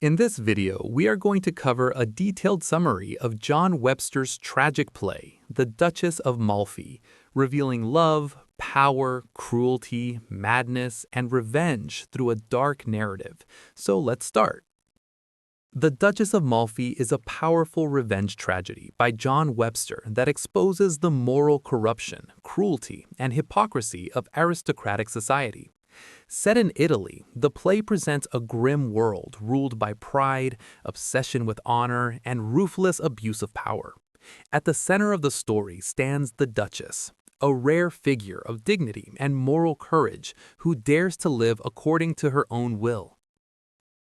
In this video, we are going to cover a detailed summary of John Webster's tragic play, The Duchess of Malfi, revealing love, power, cruelty, madness, and revenge through a dark narrative. So let's start. The Duchess of Malfi is a powerful revenge tragedy by John Webster that exposes the moral corruption, cruelty, and hypocrisy of aristocratic society. Set in Italy, the play presents a grim world ruled by pride, obsession with honor, and ruthless abuse of power. At the center of the story stands the Duchess, a rare figure of dignity and moral courage who dares to live according to her own will.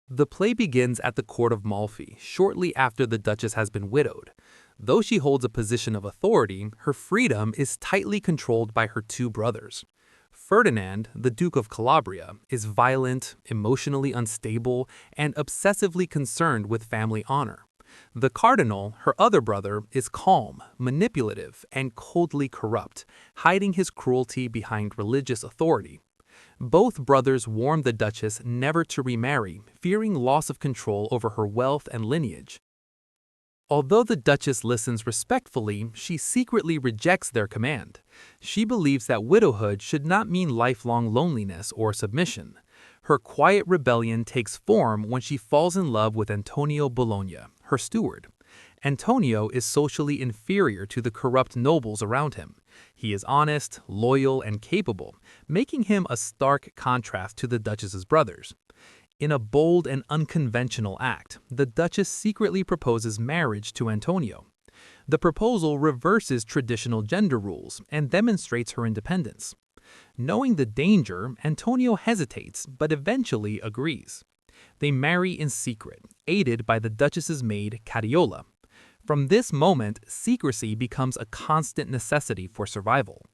The play begins at the court of Malfi shortly after the Duchess has been widowed. Though she holds a position of authority, her freedom is tightly controlled by her two brothers. Ferdinand, the Duke of Calabria, is violent, emotionally unstable, and obsessively concerned with family honor. The Cardinal, her other brother, is calm, manipulative, and coldly corrupt, hiding his cruelty behind religious authority. Both brothers warn the Duchess never to remarry, fearing loss of control over her wealth and lineage. Although the Duchess listens respectfully, she secretly rejects their command. She believes that widowhood should not mean lifelong loneliness or submission. Her quiet rebellion takes form when she falls in love with Antonio Bologna, her steward. Antonio is socially inferior to the corrupt nobles around him. He is honest, loyal, and capable, making him a stark contrast to the Duchess's brothers. In a bold and unconventional act, the Duchess secretly proposes marriage to Antonio. The proposal reverses traditional gender rules and demonstrates her independence. Knowing the danger, Antonio hesitates but eventually agrees. They marry in secret, aided by the Duchess's maid, Cariola. From this moment, secrecy becomes a constant necessity for survival.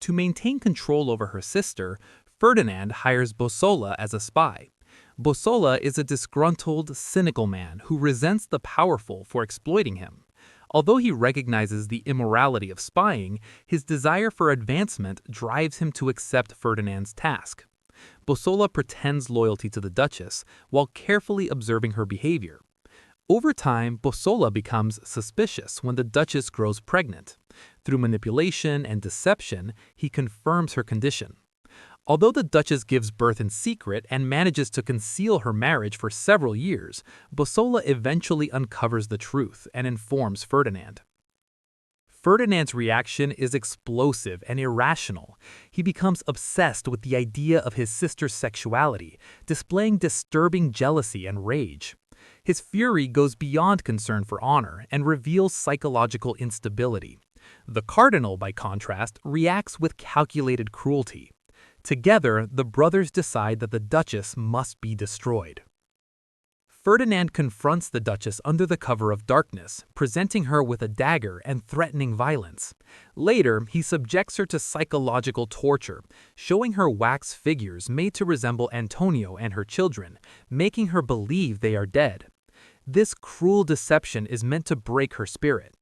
To maintain control over her sister, Ferdinand hires Bossola as a spy. Bossola is a disgruntled, cynical man who resents the powerful for exploiting him. Although he recognizes the immorality of spying, his desire for advancement drives him to accept Ferdinand's task. Bossola pretends loyalty to the Duchess while carefully observing her behavior. Over time, Bossola becomes suspicious when the Duchess grows pregnant. Through manipulation and deception, he confirms her condition. Although the Duchess gives birth in secret and manages to conceal her marriage for several years, Bossola eventually uncovers the truth and informs Ferdinand. Ferdinand's reaction is explosive and irrational. He becomes obsessed with the idea of his sister's sexuality, displaying disturbing jealousy and rage. His fury goes beyond concern for honor and reveals psychological instability. The Cardinal, by contrast, reacts with calculated cruelty. Together, the brothers decide that the Duchess must be destroyed. Ferdinand confronts the Duchess under the cover of darkness, presenting her with a dagger and threatening violence. Later, he subjects her to psychological torture, showing her wax figures made to resemble Antonio and her children, making her believe they are dead. This cruel deception is meant to break her spirit.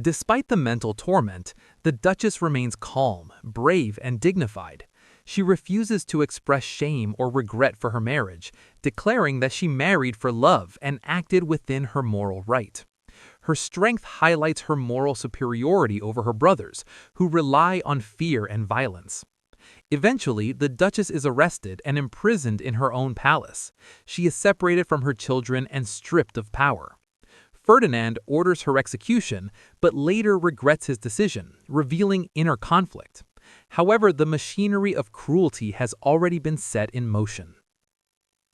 Despite the mental torment, the Duchess remains calm, brave, and dignified. She refuses to express shame or regret for her marriage, declaring that she married for love and acted within her moral right. Her strength highlights her moral superiority over her brothers, who rely on fear and violence. Eventually, the Duchess is arrested and imprisoned in her own palace. She is separated from her children and stripped of power. Ferdinand orders her execution, but later regrets his decision, revealing inner conflict. However, the machinery of cruelty has already been set in motion.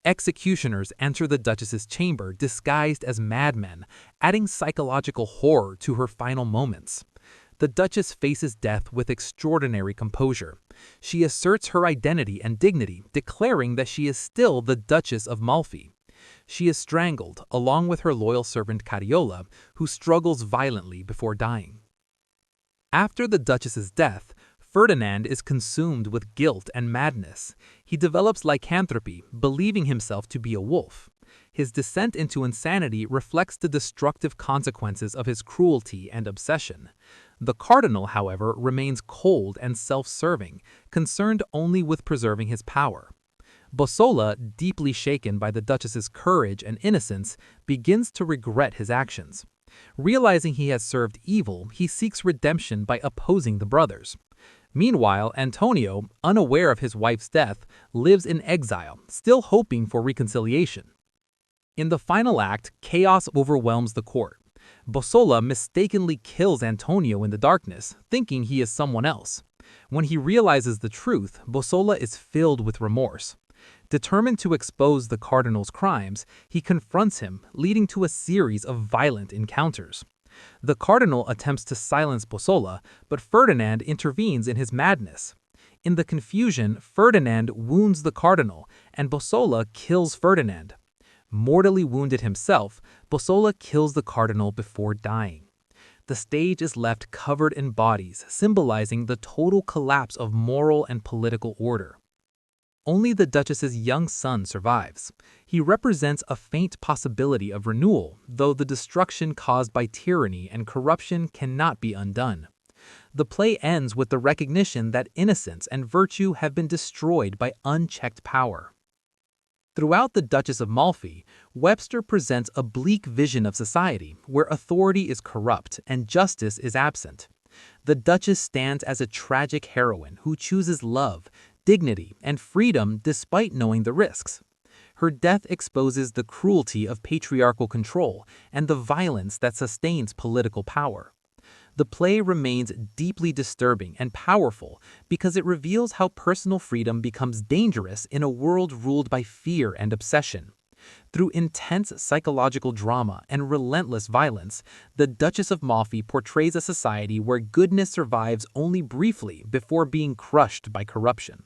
Executioners enter the Duchess's chamber disguised as madmen, adding psychological horror to her final moments. The Duchess faces death with extraordinary composure. She asserts her identity and dignity, declaring that she is still the Duchess of Malfi. She is strangled, along with her loyal servant Cariola, who struggles violently before dying. After the Duchess's death, Ferdinand is consumed with guilt and madness. He develops lycanthropy, believing himself to be a wolf. His descent into insanity reflects the destructive consequences of his cruelty and obsession. The Cardinal, however, remains cold and self-serving, concerned only with preserving his power. Bosola, deeply shaken by the Duchess's courage and innocence, begins to regret his actions. Realizing he has served evil, he seeks redemption by opposing the brothers. Meanwhile, Antonio, unaware of his wife's death, lives in exile, still hoping for reconciliation. In the final act, chaos overwhelms the court. Bosola mistakenly kills Antonio in the darkness, thinking he is someone else. When he realizes the truth, Bosola is filled with remorse. Determined to expose the cardinal's crimes, he confronts him, leading to a series of violent encounters. The cardinal attempts to silence Bosola, but Ferdinand intervenes in his madness. In the confusion, Ferdinand wounds the cardinal, and Bosola kills Ferdinand. Mortally wounded himself, Bosola kills the cardinal before dying. The stage is left covered in bodies, symbolizing the total collapse of moral and political order. Only the Duchess's young son survives. He represents a faint possibility of renewal, though the destruction caused by tyranny and corruption cannot be undone. The play ends with the recognition that innocence and virtue have been destroyed by unchecked power. Throughout The Duchess of Malfi, Webster presents a bleak vision of society where authority is corrupt and justice is absent. The Duchess stands as a tragic heroine who chooses love, dignity, and freedom despite knowing the risks. Her death exposes the cruelty of patriarchal control and the violence that sustains political power. The play remains deeply disturbing and powerful because it reveals how personal freedom becomes dangerous in a world ruled by fear and obsession. Through intense psychological drama and relentless violence, The Duchess of Malfi portrays a society where goodness survives only briefly before being crushed by corruption.